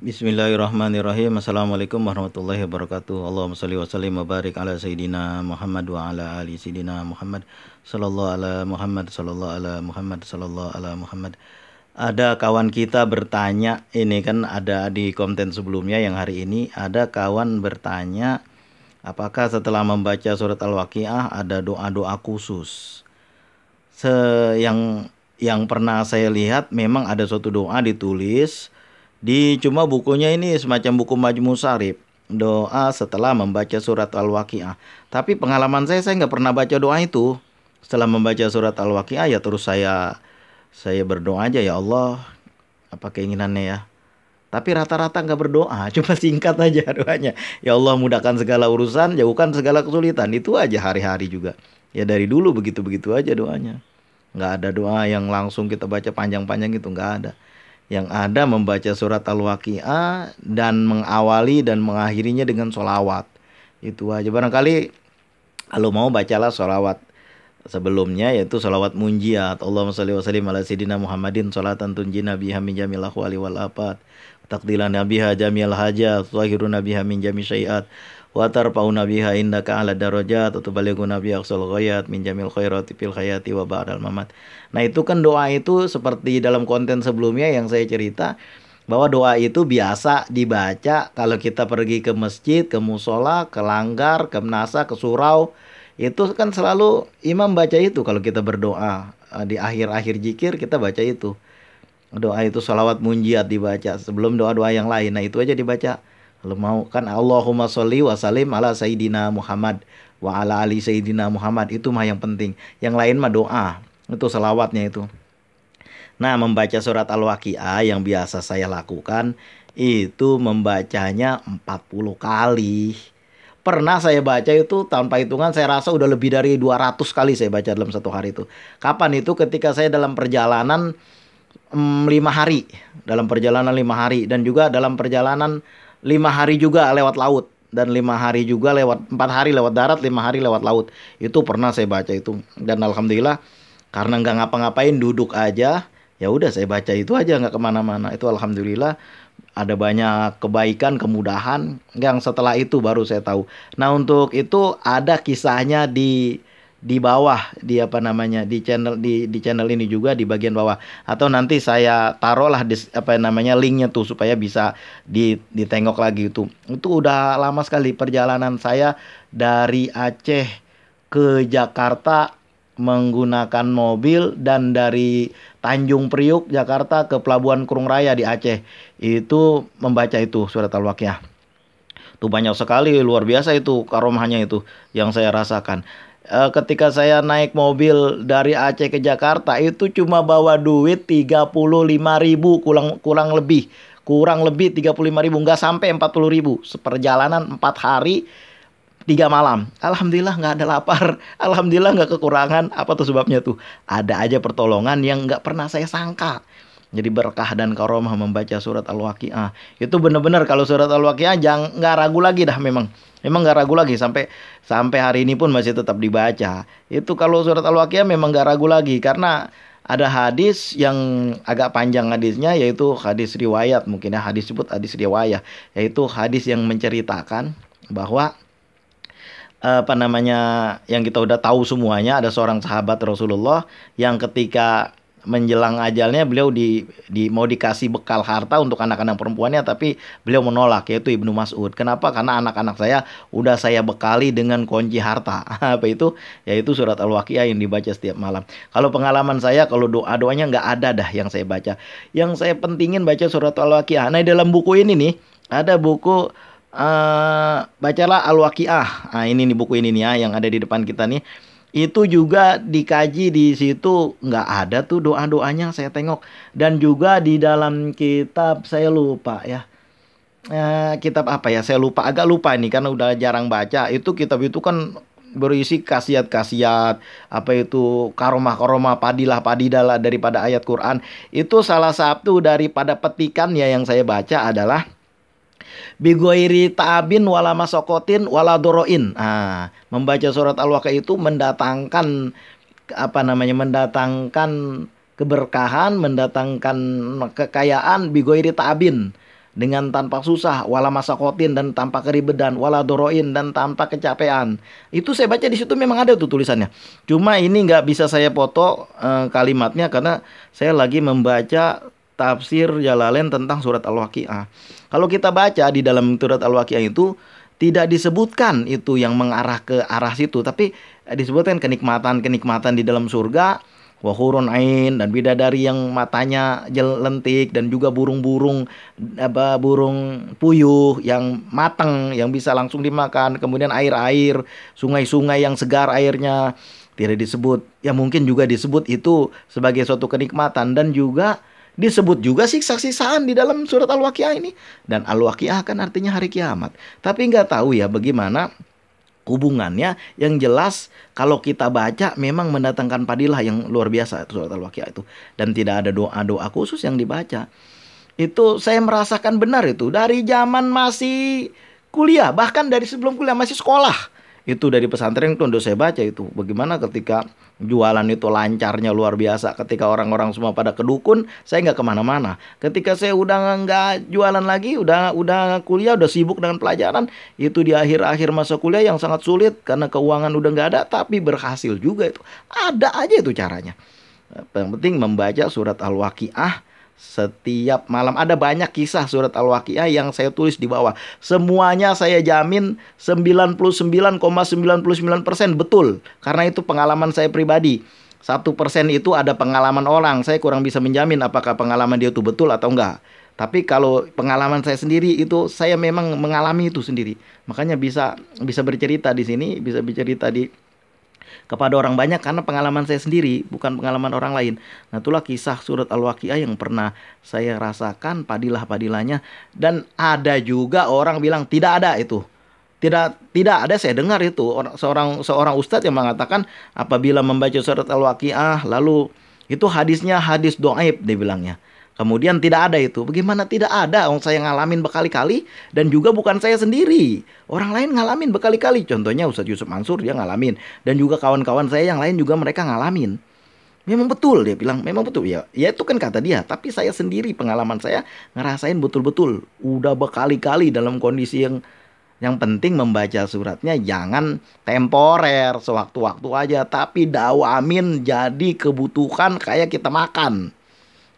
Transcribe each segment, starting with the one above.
Bismillahirrahmanirrahim. Assalamualaikum warahmatullahi wabarakatuh. Allahumma salli wa sallim wa barik ala Sayyidina Muhammad wa ala ali Sayyidina Muhammad. Sallallahu ala Muhammad, sallallahu ala Muhammad, sallallahu ala Muhammad. Ada kawan kita bertanya, ini kan ada di konten sebelumnya yang hari ini, ada kawan bertanya, apakah setelah membaca surat Al-Waqiah ada doa-doa khusus? Se yang pernah saya lihat memang ada suatu doa ditulis di cuma bukunya ini semacam buku Majmu Syarif, doa setelah membaca surat Al-Waqiah. Tapi pengalaman saya nggak pernah baca doa itu. Setelah membaca surat Al-Waqiah ya terus saya berdoa aja, ya Allah apa keinginannya ya. Tapi rata-rata nggak berdoa, cuma singkat aja doanya. Ya Allah mudahkan segala urusan, jauhkan segala kesulitan. Itu aja hari-hari juga. Ya dari dulu begitu-begitu aja doanya. Nggak ada doa yang langsung kita baca panjang-panjang gitu, nggak ada. Yang ada membaca surat Al-Waqiah dan mengawali dan mengakhirinya dengan sholawat. Itu aja. Barangkali kalau mau bacalah sholawat sebelumnya, yaitu sholawat munjiat. Allahumma sholli wa sallim ala sayyidina Muhammadin sholatan tunjina biha min jamil ahwali wal afat. Taqdilana biha jamil hajat. Tuhahiruna biha min jami syai'at. Wa tarfa'una biha indaka ala darajat. Wa tubalighuna biha aqsal ghayat min jamil khairati fil hayati wa ba'dal mamat. Nah itu kan doa itu seperti dalam konten sebelumnya yang saya cerita, bahwa doa itu biasa dibaca kalau kita pergi ke masjid, ke musola, ke langgar, ke menasa, ke surau. Itu kan selalu imam baca itu kalau kita berdoa. Di akhir-akhir zikir kita baca itu. Doa itu sholawat munjiat dibaca sebelum doa-doa yang lain. Nah itu aja dibaca. Kalau mau kan Allahumma sholli wa sallim ala Sayyidina Muhammad wa ala ali Sayyidina Muhammad. Itu mah yang penting. Yang lain mah doa. Itu sholawatnya itu. Nah membaca surat Al-Waqiah yang biasa saya lakukan itu membacanya 40 kali. Pernah saya baca itu tanpa hitungan, saya rasa udah lebih dari 200 kali saya baca dalam satu hari itu. Kapan itu? Ketika saya dalam perjalanan 5 hari. Dalam perjalanan 5 hari. Dan juga dalam perjalanan 5 hari juga lewat laut. Dan 5 hari juga lewat, 4 hari lewat darat, 5 hari lewat laut. Itu pernah saya baca itu. Dan alhamdulillah karena nggak ngapa-ngapain, duduk aja, ya udah saya baca itu aja, nggak kemana-mana. Itu alhamdulillah ada banyak kebaikan, kemudahan. Yang setelah itu baru saya tahu. Nah untuk itu ada kisahnya di bawah, di apa namanya, di channel ini juga di bagian bawah, atau nanti saya taruhlah di apa namanya linknya tuh supaya bisa ditengok lagi. Itu udah lama sekali perjalanan saya dari Aceh ke Jakarta menggunakan mobil, dan dari Tanjung Priuk Jakarta ke Pelabuhan Kurung Raya di Aceh itu membaca itu surat Al-Waqiah. Tuh banyak sekali, luar biasa itu karomahnya itu yang saya rasakan. Ketika saya naik mobil dari Aceh ke Jakarta itu cuma bawa duit 35.000, kurang lebih 35.000, nggak sampai 40.000 seperjalanan 4 hari 3 malam. Alhamdulillah nggak ada lapar, alhamdulillah nggak kekurangan. Apa tuh sebabnya tuh? Ada aja pertolongan yang nggak pernah saya sangka. Jadi berkah dan karomah membaca surat Al-Waqiah. Itu benar-benar kalau surat Al-Waqiah jangan, nggak ragu lagi dah memang. Memang nggak ragu lagi, sampai hari ini pun masih tetap dibaca. Itu kalau surat Al-Waqiah memang nggak ragu lagi, karena ada hadis yang agak panjang hadisnya, yaitu hadis riwayat, mungkin ya hadis sebut hadis riwayat, yaitu hadis yang menceritakan bahwa apa namanya, yang kita udah tahu semuanya, ada seorang sahabat Rasulullah yang ketika menjelang ajalnya beliau mau dikasih bekal harta untuk anak-anak perempuannya, tapi beliau menolak, yaitu Ibnu Mas'ud. Kenapa? Karena anak-anak saya udah saya bekali dengan kunci harta. Apa itu? Yaitu surat Al-Waqiah yang dibaca setiap malam. Kalau pengalaman saya, kalau doa-doanya nggak ada dah yang saya baca. Yang saya pentingin baca surat Al-Waqiah. Nah dalam buku ini nih ada buku bacalah Al-Waqiah. Nah ini nih buku ini nih ya yang ada di depan kita nih. Itu juga dikaji, di situ nggak ada tuh doa-doanya saya tengok. Dan juga di dalam kitab saya lupa ya. Kitab apa ya? Saya lupa, agak lupa ini karena udah jarang baca. Itu kitab itu kan berisi khasiat-khasiat, apa itu karomah-karomah, padilah-padilah daripada ayat Quran. Itu salah satu daripada petikan ya yang saya baca adalah bigoiri ta'abin wala masokotin wala doroin. Membaca surat Al-Waqiah itu mendatangkan apa namanya, mendatangkan keberkahan, mendatangkan kekayaan, bigoiri ta'abin, dengan tanpa susah, wala masakotin dan tanpa keribetan, wala doroin dan tanpa kecapean. Itu saya baca di situ memang ada tuh tulisannya. Cuma ini nggak bisa saya foto kalimatnya karena saya lagi membaca tafsir Jalalain tentang surat Al-Waqiah. Kalau kita baca di dalam surat Al-Waqiah itu tidak disebutkan itu yang mengarah ke arah situ, tapi disebutkan kenikmatan-kenikmatan di dalam surga, wahurun ain dan bidadari yang matanya lentik, dan juga burung-burung burung puyuh yang matang yang bisa langsung dimakan, kemudian air-air, sungai-sungai yang segar airnya. Tidak disebut, ya mungkin juga disebut itu sebagai suatu kenikmatan, dan juga disebut juga siksa-siksaan di dalam surat Al-Waqiah ini. Dan Al-Waqiah kan artinya hari kiamat. Tapi nggak tahu ya bagaimana hubungannya. Yang jelas kalau kita baca memang mendatangkan padilah yang luar biasa surat Al-Waqiah itu. Dan tidak ada doa-doa khusus yang dibaca. Itu saya merasakan benar itu. Dari zaman masih kuliah, bahkan dari sebelum kuliah masih sekolah. Itu dari pesantren itu udah saya baca itu. Bagaimana ketika jualan itu lancarnya luar biasa. Ketika orang-orang semua pada ke dukun, saya nggak kemana-mana. Ketika saya udah nggak jualan lagi, udah kuliah, udah sibuk dengan pelajaran. Itu di akhir-akhir masa kuliah yang sangat sulit karena keuangan udah nggak ada, tapi berhasil juga itu. Ada aja itu caranya. Yang penting membaca surat Al-Waqiah setiap malam. Ada banyak kisah surat Al-Waqiah yang saya tulis di bawah. Semuanya saya jamin 99,99% betul. Karena itu pengalaman saya pribadi. 1% itu ada pengalaman orang. Saya kurang bisa menjamin apakah pengalaman dia itu betul atau enggak. Tapi kalau pengalaman saya sendiri itu saya memang mengalami itu sendiri. Makanya bisa bercerita di sini, bisa bercerita kepada orang banyak karena pengalaman saya sendiri, bukan pengalaman orang lain. Nah, itulah kisah surat Al-Waqiah yang pernah saya rasakan padilah-padilahnya. Dan ada juga orang bilang tidak ada itu. Tidak ada, saya dengar itu seorang ustadz yang mengatakan apabila membaca surat Al-Waqiah lalu itu hadisnya hadis dhaif dia bilangnya. Kemudian tidak ada itu. Bagaimana tidak ada? Orang saya ngalamin berkali-kali dan juga bukan saya sendiri. Orang lain ngalamin berkali-kali. Contohnya Ustadz Yusuf Mansur dia ngalamin, dan juga kawan-kawan saya yang lain juga mereka ngalamin. Memang betul dia bilang, memang betul ya. Ya itu kan kata dia, tapi saya sendiri pengalaman saya ngerasain betul-betul udah berkali-kali dalam kondisi yang penting membaca suratnya jangan temporer sewaktu-waktu aja, tapi dawamin jadi kebutuhan kayak kita makan.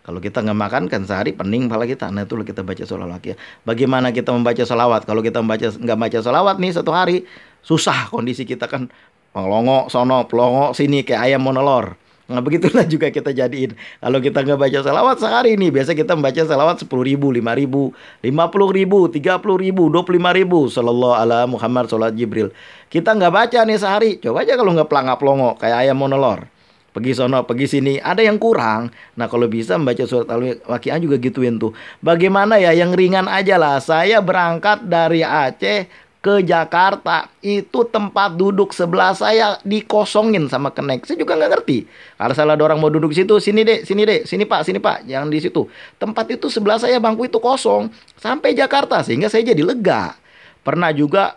Kalau kita nggak makan kan sehari pening kepala kita. Nah itulah kita baca sholawat ya. Bagaimana kita membaca sholawat? Kalau kita nggak baca sholawat nih satu hari, susah kondisi kita kan. Pelongo sono, pelongo sini kayak ayam monolor. Nah begitulah juga kita jadiin. Kalau kita nggak baca sholawat sehari nih, biasa kita membaca sholawat 10.000, 5.000, 50.000, 30.000, 25.000. Sallallahu ala Muhammad sholat Jibril. Kita nggak baca nih sehari. Coba aja kalau nggak pelongo kayak ayam monolor. Pergi sono, pergi sini, ada yang kurang. Nah kalau bisa membaca surat Al-Waqiah juga gituin tuh. Bagaimana ya, yang ringan aja lah. Saya berangkat dari Aceh ke Jakarta, itu tempat duduk sebelah saya dikosongin sama kenek. Saya juga nggak ngerti. Kalau salah ada orang mau duduk situ, sini dek, sini pak, jangan di situ. Tempat itu sebelah saya bangku itu kosong sampai Jakarta, sehingga saya jadi lega. Pernah juga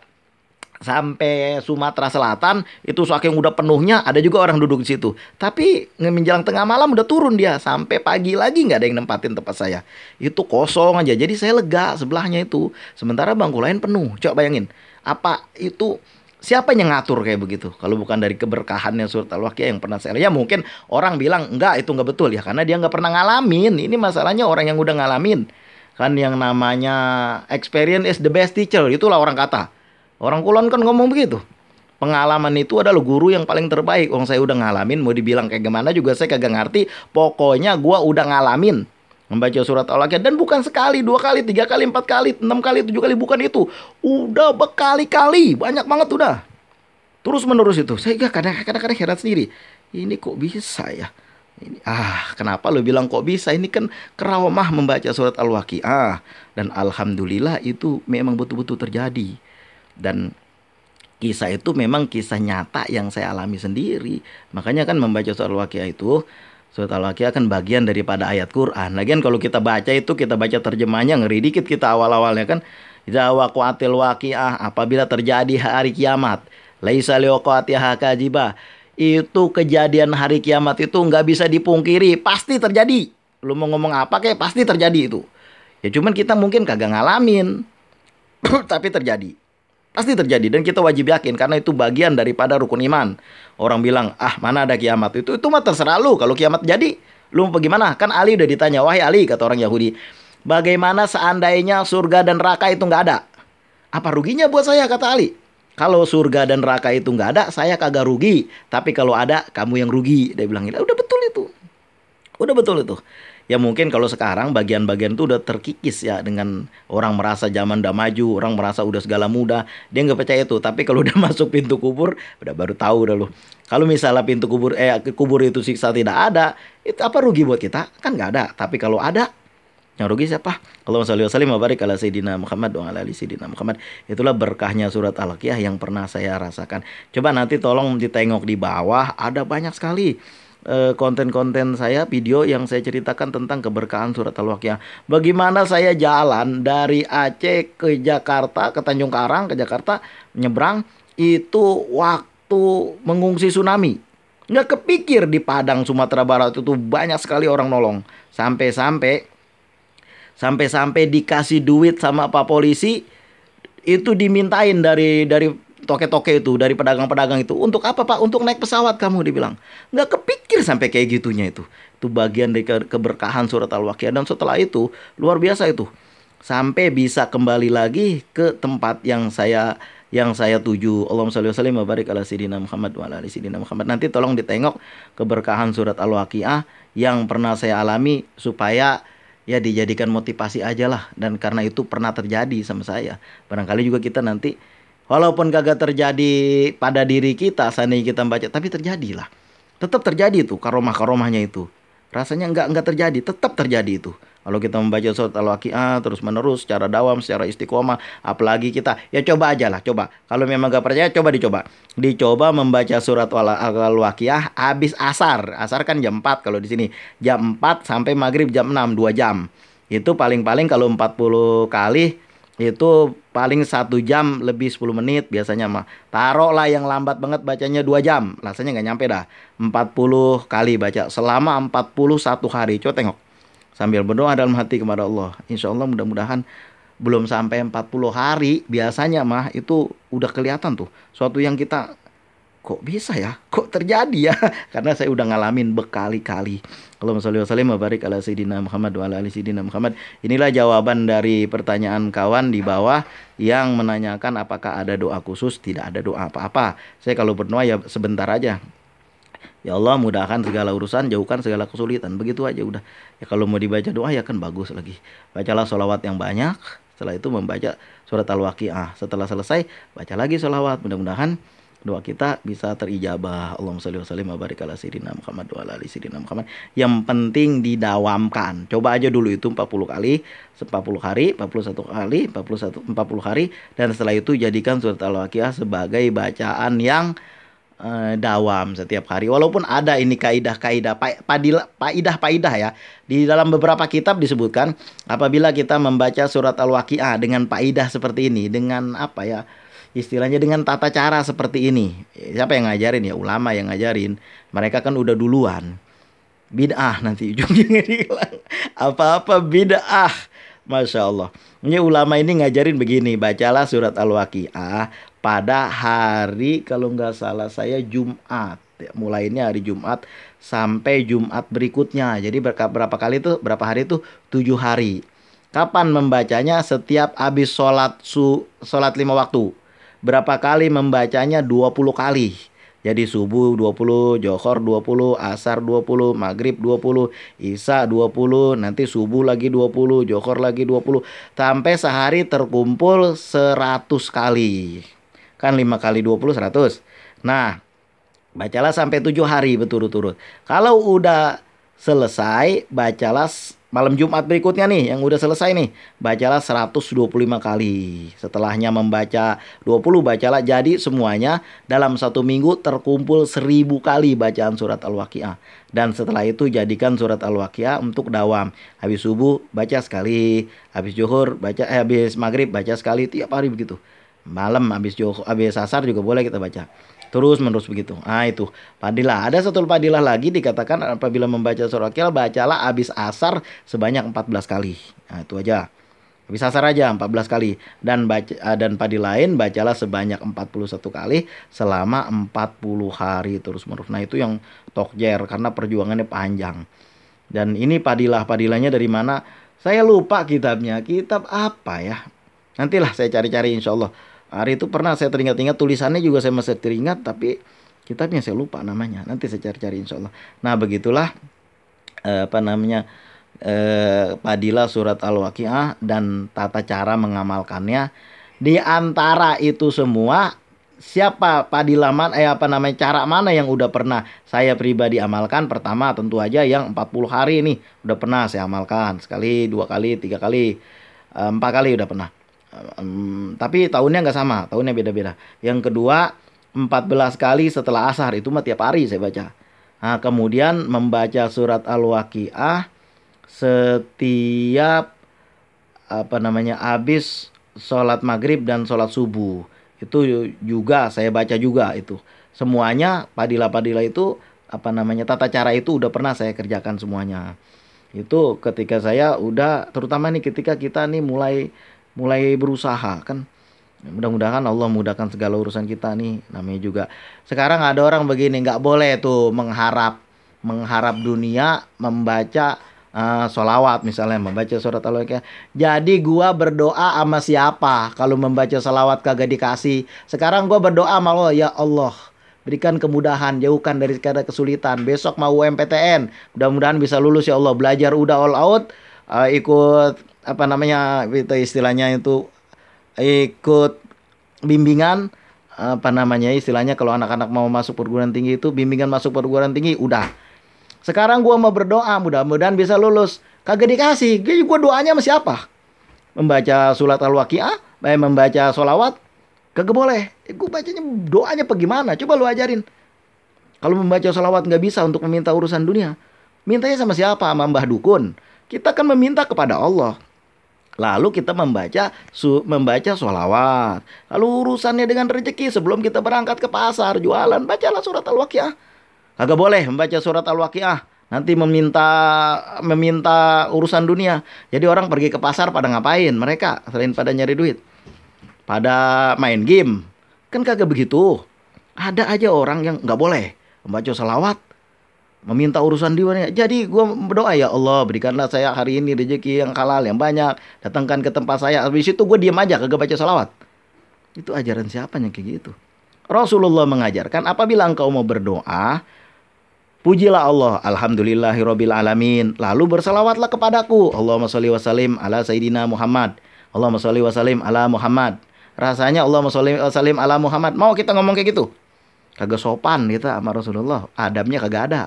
sampai Sumatera Selatan itu saking udah penuhnya, ada juga orang duduk di situ. Tapi menjelang tengah malam udah turun dia, sampai pagi lagi nggak ada yang nempatin tempat saya. Itu kosong aja. Jadi saya lega sebelahnya itu. Sementara bangku lain penuh. Coba bayangin, apa itu, siapa yang ngatur kayak begitu? Kalau bukan dari keberkahannya surat Al-Waqiah yang pernah saya lihat. Ya mungkin orang bilang enggak, itu nggak betul ya, karena dia nggak pernah ngalamin. Ini masalahnya orang yang udah ngalamin. Kan yang namanya experience is the best teacher, itulah orang kata. Orang Kulon kan ngomong begitu. Pengalaman itu adalah guru yang paling terbaik. Orang saya udah ngalamin, mau dibilang kayak gimana juga saya kagak ngerti. Pokoknya gua udah ngalamin membaca surat Al-Waqiah. Dan bukan sekali, 2 kali, 3 kali, 4 kali, 6 kali, 7 kali. Bukan itu. Udah berkali-kali. Banyak banget udah. Terus menerus itu. Saya kadang-kadang heran sendiri. Ini kok bisa ya? Kenapa lo bilang kok bisa? Ini kan keramah membaca surat Al-Waqiah. Dan alhamdulillah itu memang betul-betul terjadi. Dan kisah itu memang kisah nyata yang saya alami sendiri. Makanya kan membaca surat Al-Waqiah itu, surat Al-Waqiah kan bagian daripada ayat Quran. Lagian kalau kita baca itu, kita baca terjemahnya, ngeri dikit kita awal-awalnya kan. Idza waqa'atil waqi'ah, apabila terjadi hari kiamat, laisa liwaqa'atiha kadzibah. Itu kejadian hari kiamat itu nggak bisa dipungkiri, pasti terjadi. Lu mau ngomong apa kayak pasti terjadi itu. Ya cuman kita mungkin kagak ngalamin. Tapi terjadi. Pasti terjadi dan kita wajib yakin karena itu bagian daripada rukun iman. Orang bilang, "Ah, mana ada kiamat?" Itu mah terserah lu. Kalau kiamat jadi, lu mau gimana? Kan Ali udah ditanya, "Wahai Ali," kata orang Yahudi, "bagaimana seandainya surga dan neraka itu nggak ada? Apa ruginya buat saya?" kata Ali. "Kalau surga dan neraka itu nggak ada, saya kagak rugi. Tapi kalau ada, kamu yang rugi." Dia bilang, udah betul itu. Udah betul itu. Ya mungkin kalau sekarang bagian-bagian itu udah terkikis ya dengan orang merasa zaman udah maju, orang merasa udah segala mudah, dia nggak percaya itu. Tapi kalau udah masuk pintu kubur, udah baru tahu dah loh. Kalau misalnya pintu kubur itu siksa tidak ada, itu apa rugi buat kita? Kan nggak ada. Tapi kalau ada, yang rugi siapa? Allahumma sholli wa sallim wa barik ala sayyidina Muhammad wa ala ali sayyidina Muhammad. Itulah berkahnya surat Al-Waqiah yang pernah saya rasakan. Coba nanti tolong ditengok di bawah, ada banyak sekali konten-konten saya, video yang saya ceritakan tentang keberkahan surat Al-Waqiah. Bagaimana saya jalan dari Aceh ke Jakarta, ke Tanjung Karang, ke Jakarta, nyebrang, itu waktu mengungsi tsunami. Nggak kepikir di Padang, Sumatera Barat itu banyak sekali orang nolong. Sampai-sampai dikasih duit sama Pak Polisi, itu dimintain dari toke-toke itu, dari pedagang-pedagang itu. "Untuk apa Pak?" "Untuk naik pesawat kamu," dibilang. Nggak kepikir sampai kayak gitunya itu. Itu bagian dari keberkahan surat Al-Waqiah. Dan setelah itu, luar biasa itu. Sampai bisa kembali lagi ke tempat yang saya tuju. Allahumma sholli wa sallim wa barik ala sayyidina Muhammad wa ala ali sayyidina Muhammad. Nanti tolong ditengok keberkahan surat Al-Waqiah yang pernah saya alami supaya ya dijadikan motivasi aja lah. Dan karena itu pernah terjadi sama saya. Barangkali juga kita nanti, walaupun kagak terjadi pada diri kita, seandainya kita baca, tapi terjadilah. Tetap terjadi itu, karomah-karomahnya itu. Rasanya enggak terjadi, tetap terjadi itu. Kalau kita membaca surat Al-Waqiah terus menerus secara dawam, secara istiqomah, apalagi kita, ya coba aja lah, coba. Kalau memang enggak percaya, coba dicoba. Dicoba membaca surat Al-Waqiah habis asar. Asar kan jam 4 kalau di sini. Jam 4 sampai maghrib jam 6, 2 jam. Itu paling-paling kalau 40 kali, itu paling 1 jam lebih 10 menit biasanya mah. Taruhlah yang lambat banget bacanya 2 jam. Rasanya nggak nyampe dah. 40 kali baca selama 41 hari. Coba tengok. Sambil berdoa dalam hati kepada Allah. Insya Allah mudah-mudahan belum sampai 40 hari. Biasanya mah itu udah kelihatan tuh. Suatu yang kita, kok bisa ya? Kok terjadi ya? Karena saya udah ngalamin berkali-kali. Allahumma sholli wa sallim wa barik ala sayyidina Muhammad wa ala ali sayyidina Muhammad. Inilah jawaban dari pertanyaan kawan di bawah yang menanyakan apakah ada doa khusus. Tidak ada doa apa-apa. Saya kalau berdoa ya sebentar aja. Ya Allah, mudahkan segala urusan, jauhkan segala kesulitan. Begitu aja udah. Ya kalau mau dibaca doa ya kan bagus lagi. Bacalah sholawat yang banyak. Setelah itu membaca surat Al-Waqiah. Setelah selesai, baca lagi sholawat. Mudah-mudahan doa kita bisa terijabah. Allahumma sholli wa sallim wa barik ala sayyidina Muhammad wa ala ali sayyidina Muhammad. Yang penting didawamkan. Coba aja dulu itu 40 kali, 40 hari, 41 kali, 40 hari, dan setelah itu jadikan surat Al-Waqiah sebagai bacaan yang dawam setiap hari. Walaupun ada ini kaidah-kaidah, paidah ya. Di dalam beberapa kitab disebutkan apabila kita membaca surat Al-Waqiah dengan paidah seperti ini, dengan apa ya? Istilahnya dengan tata cara seperti ini. Siapa yang ngajarin ya? Ulama yang ngajarin. Mereka kan udah duluan. Bid'ah nanti ujungnya dibilang. Apa-apa bid'ah. Masya Allah. Ini ulama ini ngajarin begini. Bacalah surat Al-Waqiah pada hari, kalau nggak salah saya, Jumat. Ya, mulainya hari Jumat sampai Jumat berikutnya. Jadi berapa hari itu? 7 hari. Kapan membacanya? Setiap habis sholat 5 waktu. Berapa kali membacanya? 20 kali. Jadi subuh 20, johor 20, asar 20, maghrib 20, isya 20, nanti subuh lagi 20, johor lagi 20. Sampai sehari terkumpul 100 kali. Kan 5 kali 20, 100. Nah, bacalah sampai 7 hari berturut-turut. Kalau udah selesai, bacalah malam Jumat berikutnya nih, yang udah selesai nih, bacalah 125 kali. Setelahnya membaca 20, bacalah, jadi semuanya dalam 1 minggu terkumpul 1000 kali bacaan surat Al-Waqiah. Dan setelah itu jadikan surat Al-Waqiah untuk dawam. Habis subuh baca sekali, habis zuhur baca, habis maghrib baca sekali, tiap hari begitu. Malam habis asar juga boleh kita baca. Terus menerus begitu. Nah itu padilah. Ada satu padilah lagi dikatakan apabila membaca surah Al-Waqiah bacalah habis asar sebanyak 14 kali. Nah itu aja. Habis asar aja 14 kali. Dan padilah lain bacalah sebanyak 41 kali selama 40 hari terus menerus. Nah itu yang tokjer karena perjuangannya panjang. Dan ini padilahnya dari mana? Saya lupa kitabnya. Kitab apa ya? Nantilah saya cari-cari insya Allah. Hari itu pernah saya teringat-ingat, tulisannya juga saya masih teringat, tapi kitabnya saya lupa namanya. Nanti saya cari-cari insya Allah. Nah begitulah padilah surat Al-Waqiah dan tata cara mengamalkannya. Di antara itu semua, siapa padilah cara mana yang udah pernah saya pribadi amalkan? Pertama tentu aja yang 40 hari ini udah pernah saya amalkan. Sekali, 2 kali, 3 kali, 4 kali udah pernah. Tapi tahunnya nggak sama, tahunnya beda-beda. Yang kedua 14 kali setelah asar, itu mah tiap hari saya baca. Nah, kemudian membaca surat Al-Waqiah setiap habis sholat maghrib dan sholat subuh. Itu juga saya baca juga itu. Semuanya padilah itu tata cara itu udah pernah saya kerjakan semuanya. Itu ketika saya udah, terutama nih ketika kita nih mulai berusaha kan, mudah-mudahan Allah mudahkan segala urusan kita nih. Namanya juga sekarang ada orang begini, nggak boleh tuh mengharap dunia membaca sholawat, misalnya membaca surat Al-Waqiah. Jadi gua berdoa sama siapa kalau membaca sholawat kagak dikasih? Sekarang gua berdoa sama Allah, ya Allah berikan kemudahan, jauhkan dari segala kesulitan. Besok mau UMPTN, mudah-mudahan bisa lulus ya Allah. Belajar udah all out, ikut itu istilahnya itu ikut bimbingan istilahnya kalau anak-anak mau masuk perguruan tinggi itu bimbingan masuk perguruan tinggi udah. Sekarang gua mau berdoa mudah-mudahan bisa lulus, kagak dikasih. Gua doanya sama siapa? Membaca surat Al-Waqiah, membaca sholawat kagak boleh. Gua bacanya doanya bagaimana? Coba lu ajarin. Kalau membaca sholawat nggak bisa untuk meminta urusan dunia, mintanya sama siapa? Sama Mbah Dukun. Kita kan meminta kepada Allah. Lalu kita membaca sholawat. Lalu urusannya dengan rezeki, sebelum kita berangkat ke pasar jualan, bacalah surat Al-Waqiah. Kagak boleh membaca surat Al-Waqiah nanti meminta urusan dunia. Jadi orang pergi ke pasar pada ngapain? Mereka selain pada nyari duit, pada main game. Kan kagak begitu. Ada aja orang yang nggak boleh membaca sholawat, meminta urusan dunia. Jadi gue berdoa, ya Allah berikanlah saya hari ini rezeki yang halal yang banyak, datangkan ke tempat saya. Habis itu gue diam aja kagak baca sholawat. Itu ajaran siapa yang kayak gitu? Rasulullah mengajarkan apabila engkau mau berdoa, pujilah Allah, alhamdulillahirabbil alamin. Lalu bersalawatlah kepadaku, Allahumma sholli wa sallim ala sayyidina Muhammad, Allahumma sholli wa sallim ala Muhammad. Rasanya Allahumma sholli wa sallim ala Muhammad. Mau kita ngomong kayak gitu? Kagak sopan kita sama Rasulullah, adabnya kagak ada.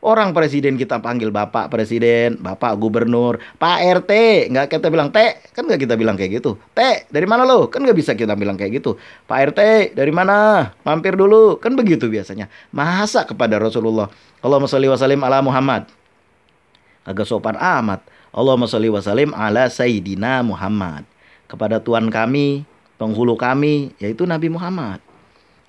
Orang presiden kita panggil Bapak Presiden, Bapak Gubernur, Pak RT. Nggak kita bilang T, kan nggak kita bilang kayak gitu. T, dari mana lo? Kan nggak bisa kita bilang kayak gitu. Pak RT, dari mana? Mampir dulu. Kan begitu biasanya. Masa kepada Rasulullah, Allahumma sholli wa sallim ala Muhammad. Agak sopan amat. Allahumma sholli wa sallim ala Sayyidina Muhammad. Kepada Tuhan kami, penghulu kami, yaitu Nabi Muhammad.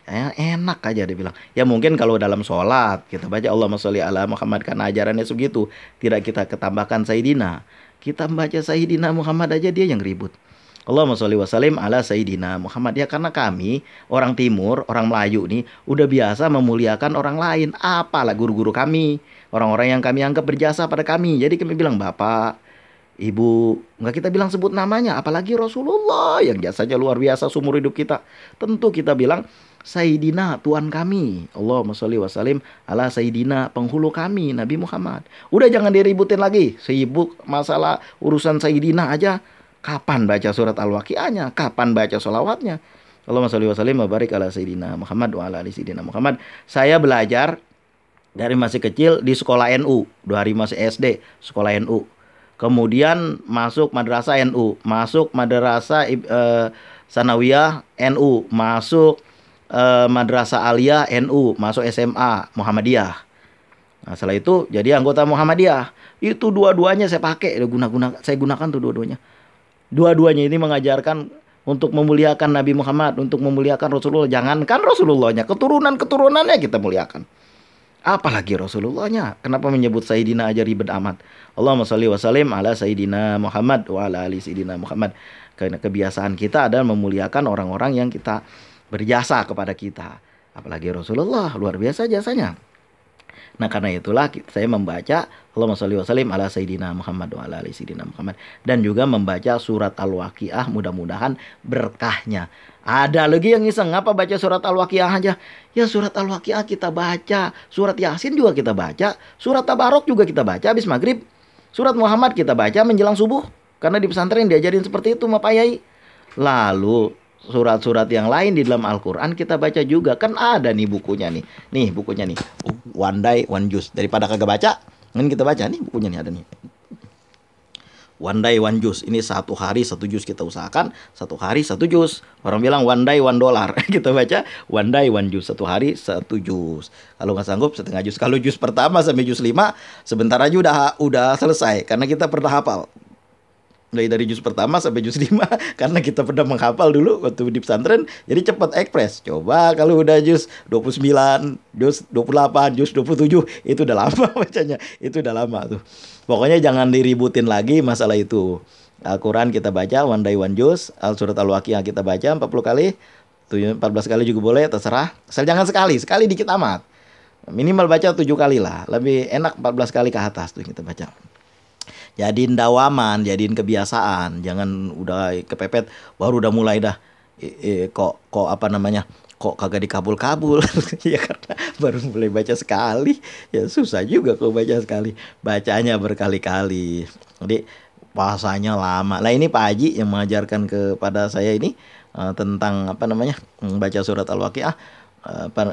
Enak aja dia bilang. Ya mungkin kalau dalam sholat kita baca Allahumma sholli ala Muhammad karena ajarannya segitu, tidak kita ketambahkan Sayyidina. Kita membaca Sayyidina Muhammad aja dia yang ribut. Allahumma sholli wa sallim ala Sayyidina Muhammad. Ya karena kami orang timur, orang Melayu nih udah biasa memuliakan orang lain. Apalah guru-guru kami, orang-orang yang kami anggap berjasa pada kami. Jadi kami bilang Bapak, Ibu, nggak kita bilang sebut namanya. Apalagi Rasulullah yang jasanya luar biasa seumur hidup kita. Tentu kita bilang Sayyidina, Tuhan kami. Allahumma sholli wa sallim ala Sayyidina, penghulu kami, Nabi Muhammad. Udah jangan diributin lagi. Sibuk masalah urusan Sayyidina aja. Kapan baca surat Al-Waqiahnya? Kapan baca sholawatnya? Allahumma sholli wa sallim wa barik ala Sayyidina Muhammad wa ala ali Sayyidina Muhammad. Saya belajar dari masih kecil di sekolah NU. Dari masih SD, sekolah NU. Kemudian masuk madrasah NU. Masuk madrasah Sanawiyah NU. Masuk Madrasah Aliyah NU, masuk SMA Muhammadiyah. Nah, setelah itu jadi anggota Muhammadiyah. Itu dua-duanya saya pakai, saya gunakan tuh dua-duanya. Dua-duanya ini mengajarkan untuk memuliakan Nabi Muhammad, untuk memuliakan Rasulullah. Jangankan Rasulullahnya, keturunan-keturunannya kita muliakan. Apalagi Rasulullahnya. Kenapa menyebut Sayyidina aja ribet amat? Allahumma sholli wa sallim ala Sayyidina Muhammad wa ala ali Sayyidina Muhammad. Karena kebiasaan kita adalah memuliakan orang-orang yang kita berjasa kepada kita. Apalagi Rasulullah, luar biasa jasanya. Nah, karena itulah saya membaca Allahumma sholli wa sallim ala Sayyidina Muhammad wa ala ali Sayyidina Muhammad. Dan juga membaca surat Al-Waqiah, mudah-mudahan berkahnya. Ada lagi yang iseng, ngapa baca surat Al-Waqiah aja? Ya surat Al-Waqiah kita baca, surat Yasin juga kita baca, surat Tabarok juga kita baca habis maghrib, surat Muhammad kita baca menjelang subuh. Karena di pesantren diajarin seperti itu sama Pak Yai. Lalu surat-surat yang lain di dalam Al-Quran kita baca juga. Kan ada nih bukunya nih. Nih bukunya nih. One Day One Juz. Daripada kagak baca, kan kita baca nih bukunya nih, ada nih. One Day One Juz. Ini 1 hari 1 juz kita usahakan. 1 hari 1 juz. Orang bilang one day $1. Kita baca One Day One Juz. 1 hari 1 juz. Kalau nggak sanggup setengah juz. Kalau juz pertama sampai juz 5 sebentar aja udah selesai. Karena kita pernah hafal. Dari juz pertama sampai juz 5 karena kita pernah menghafal dulu waktu di pesantren, jadi cepat ekspres. Coba kalau udah juz 29, juz 28, juz 27 itu udah lama bacanya. Itu udah lama tuh. Pokoknya jangan diributin lagi masalah itu. Al-Quran kita baca One Day One Juz, surat Al-Waqiah kita baca 40 kali, 14 kali juga boleh, terserah. Asal jangan sekali dikit amat. Minimal baca 7 kali lah. Lebih enak 14 kali ke atas tuh kita baca. Jadiin dawaman, jadiin kebiasaan. Jangan udah kepepet baru udah mulai dah kok apa namanya? Kok kagak dikabul-kabul. Ya karena baru mulai baca sekali. Ya susah juga kok baca sekali. Bacanya berkali-kali. Jadi puasanya lama. Nah, ini Pak Haji yang mengajarkan kepada saya ini tentang apa namanya? Baca surat Al-Waqiah.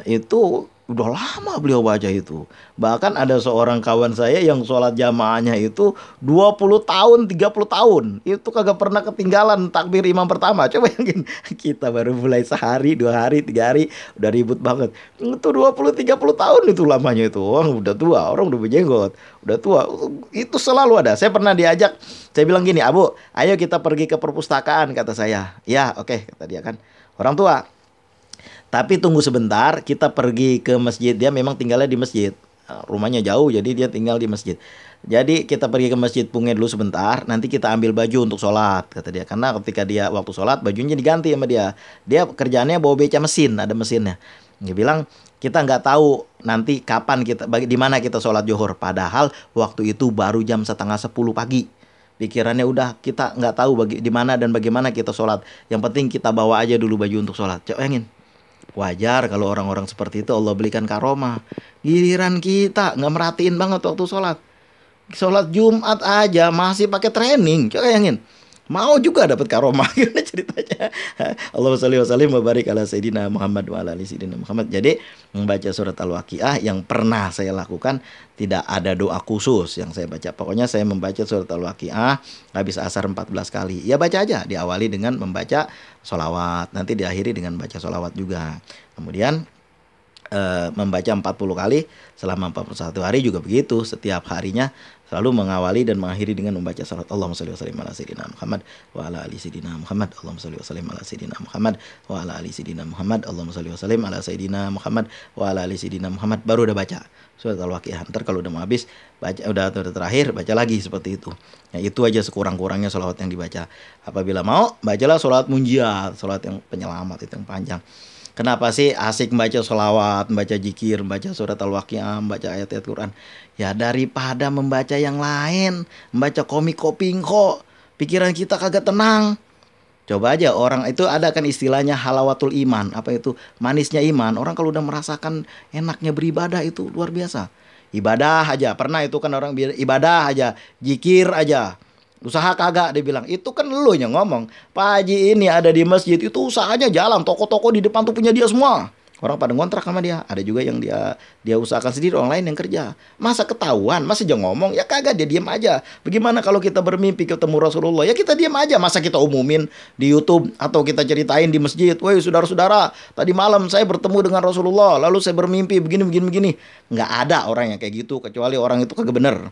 Itu udah lama beliau baca itu. Bahkan ada seorang kawan saya yang sholat jamaahnya itu 20 tahun, 30 tahun. Itu kagak pernah ketinggalan takbir imam pertama. Coba bayangin, kita baru mulai sehari, 2 hari, 3 hari udah ribut banget. Itu 20, 30 tahun itu lamanya itu. Orang udah tua, orang udah berjenggot, udah tua. Itu selalu ada. Saya pernah diajak, saya bilang gini, "Abu, ayo kita pergi ke perpustakaan," kata saya. "Ya, oke," kata dia kan. Orang tua. Tapi tunggu sebentar, kita pergi ke masjid. Dia memang tinggalnya di masjid. Rumahnya jauh, jadi dia tinggal di masjid. Jadi kita pergi ke masjid Punge dulu sebentar. Nanti kita ambil baju untuk sholat, kata dia. Karena ketika dia waktu sholat, bajunya diganti sama dia. Dia kerjaannya bawa beca mesin, ada mesinnya. Dia bilang, kita nggak tahu nanti kapan kita, di mana kita sholat zuhur. Padahal waktu itu baru jam 9:30 pagi. Pikirannya udah, kita nggak tahu di mana dan bagaimana kita sholat. Yang penting kita bawa aja dulu baju untuk sholat. Coba bayangin. Wajar kalau orang-orang seperti itu Allah belikan karomah. Giliran kita nggak merhatiin banget waktu sholat. Sholat Jumat aja masih pakai training. Coba bayangin. Mau juga dapat karomah. Gimana ceritanya? Allahumma sholli wa sallim wa barik ala Sayyidina Muhammad wa ala ali Sayyidina Muhammad. Jadi membaca surat Al-Waqiah yang pernah saya lakukan, tidak ada doa khusus yang saya baca. Pokoknya saya membaca surat Al-Waqiah habis asar 14 kali. Ya baca aja. Diawali dengan membaca sholawat. Nanti diakhiri dengan baca sholawat juga. Kemudian membaca 40 kali selama 41 hari juga begitu. Setiap harinya selalu mengawali dan mengakhiri dengan membaca salat Allahumma sholli wa sallim ala Sayyidina Muhammad wa ala ali Sayyidina Muhammad. Allahumma sholli wa sallim ala Sayyidina Muhammad wa ala ali Sayyidina Muhammad. Allahumma sholli wa sallim ala Sayyidina Muhammad wa ala ali Sayyidina Muhammad. Baru udah baca surat Al-Waqiah. Ntar kalau udah mau habis baca, udah terakhir baca lagi seperti itu. Ya, itu aja sekurang-kurangnya sholawat yang dibaca. Apabila mau, bacalah sholawat munjiat, sholawat yang penyelamat itu yang panjang. Kenapa sih asik membaca sholawat, membaca zikir, membaca surat Al-Waqiah, membaca ayat-ayat Quran? Ya daripada membaca yang lain, membaca komik-kopingko, pikiran kita kagak tenang. Coba aja orang itu ada kan istilahnya halawatul iman. Apa itu? Manisnya iman. Orang kalau udah merasakan enaknya beribadah itu luar biasa. Ibadah aja, pernah itu kan orang ibadah aja, zikir aja. Usaha kagak, dia bilang. Itu kan lu yang ngomong. Pak Haji ini ada di masjid, itu usahanya jalan. Toko-toko di depan tuh punya dia semua. Orang pada ngontrak sama dia. Ada juga yang dia usahakan sendiri, orang lain yang kerja. Masa ketahuan, masa jangan ngomong. Ya kagak, dia diam aja. Bagaimana kalau kita bermimpi ketemu Rasulullah? Ya kita diam aja. Masa kita umumin di YouTube atau kita ceritain di masjid. Woi saudara-saudara, tadi malam saya bertemu dengan Rasulullah, lalu saya bermimpi begini. Nggak ada orang yang kayak gitu, kecuali orang itu kagak bener.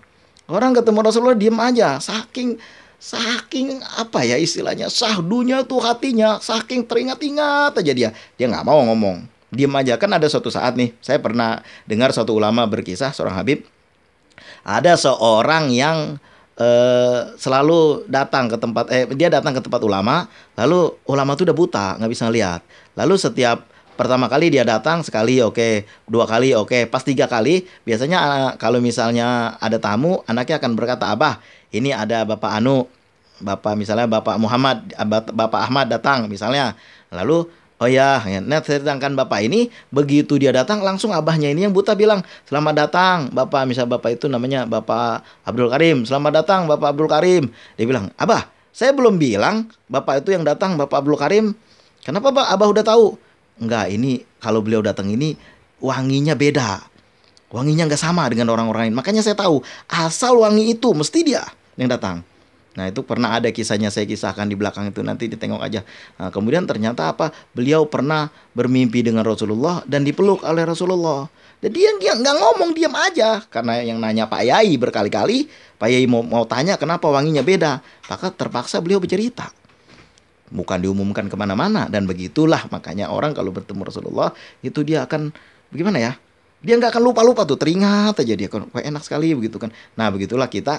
Orang ketemu Rasulullah diam aja. Saking saking apa ya istilahnya, sahdunya tuh hatinya, saking teringat-ingat aja dia nggak mau ngomong, diem aja. Kan ada suatu saat nih, saya pernah dengar suatu ulama berkisah, seorang habib, ada seorang yang selalu datang ke tempat, dia datang ke tempat ulama, lalu ulama tuh udah buta, nggak bisa lihat. Lalu setiap pertama kali dia datang sekali oke, dua kali oke, pas tiga kali biasanya kalau misalnya ada tamu, anaknya akan berkata, abah ini ada bapak Anu, bapak misalnya bapak Muhammad, bapak Ahmad datang misalnya, lalu oh ya, nah sedangkan bapak ini begitu dia datang langsung abahnya ini yang buta bilang selamat datang bapak, misal bapak itu namanya bapak Abdul Karim, selamat datang bapak Abdul Karim. Dia bilang, abah saya belum bilang bapak itu yang datang bapak Abdul Karim, kenapa abah udah tahu? Enggak, ini kalau beliau datang ini wanginya beda, wanginya nggak sama dengan orang-orang lain, makanya saya tahu asal wangi itu mesti dia yang datang. Nah itu pernah ada kisahnya, saya kisahkan di belakang itu, nanti ditengok aja. Nah, kemudian ternyata apa? Beliau pernah bermimpi dengan Rasulullah dan dipeluk oleh Rasulullah. Dan dia nggak ngomong, diam aja. Karena yang nanya Pak Yai berkali-kali, Pak Yai mau tanya kenapa wanginya beda. Maka terpaksa beliau bercerita. Bukan diumumkan kemana-mana. Dan begitulah makanya orang kalau bertemu Rasulullah itu dia akan bagaimana ya? Dia nggak akan lupa-lupa tuh, teringat aja dia. Wah, enak sekali begitu kan. Nah begitulah kita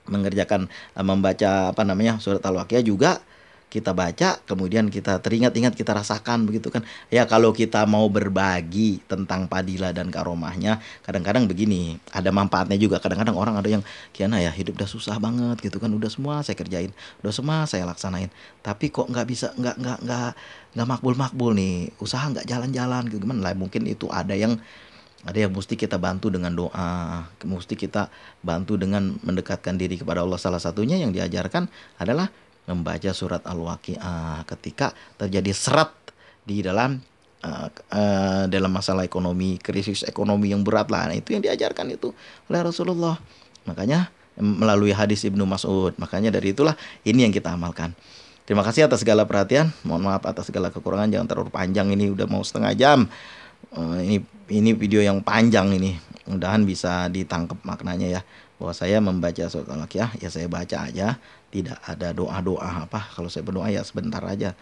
mengerjakan membaca apa namanya surat Al-Waqiah juga kita baca, kemudian kita teringat-ingat, kita rasakan begitu kan. Ya kalau kita mau berbagi tentang padilah dan karomahnya, kadang-kadang begini, ada manfaatnya juga. Kadang-kadang orang ada yang kiana ya hidup udah susah banget gitu kan, udah semua saya kerjain, udah semua saya laksanain, tapi kok nggak bisa, nggak makbul nih, usaha nggak jalan-jalan gitu, gimana lah, mungkin itu ada yang mesti kita bantu dengan doa, mesti kita bantu dengan mendekatkan diri kepada Allah. Salah satunya yang diajarkan adalah membaca surat Al-Waqiah ketika terjadi seret di dalam masalah ekonomi, krisis ekonomi yang berat lah. Nah, itu yang diajarkan itu oleh Rasulullah. Makanya melalui hadis Ibnu Mas'ud. Makanya dari itulah ini yang kita amalkan. Terima kasih atas segala perhatian. Mohon maaf atas segala kekurangan. Jangan terlalu panjang, ini udah mau setengah jam. Ini video yang panjang ini, mudahan bisa ditangkap maknanya ya, bahwa saya membaca surat Al-Waqiah ya saya baca aja, tidak ada doa-doa apa. Kalau saya berdoa ya sebentar aja,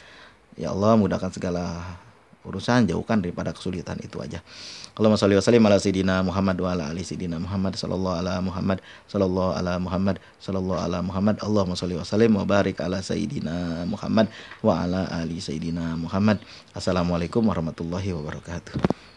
ya Allah mudahkan segala urusan, jauhkan daripada kesulitan, itu aja. Allahumma sholli wa sallim ala sayyidina Muhammad wa ala ali sayyidina Muhammad sallallahu ala Muhammad sallallahu ala Muhammad sallallahu ala Muhammad. Allahumma sholli wa sallim wa barik ala sayyidina Muhammad wa ala ali sayyidina Muhammad. Assalamualaikum warahmatullahi wabarakatuh.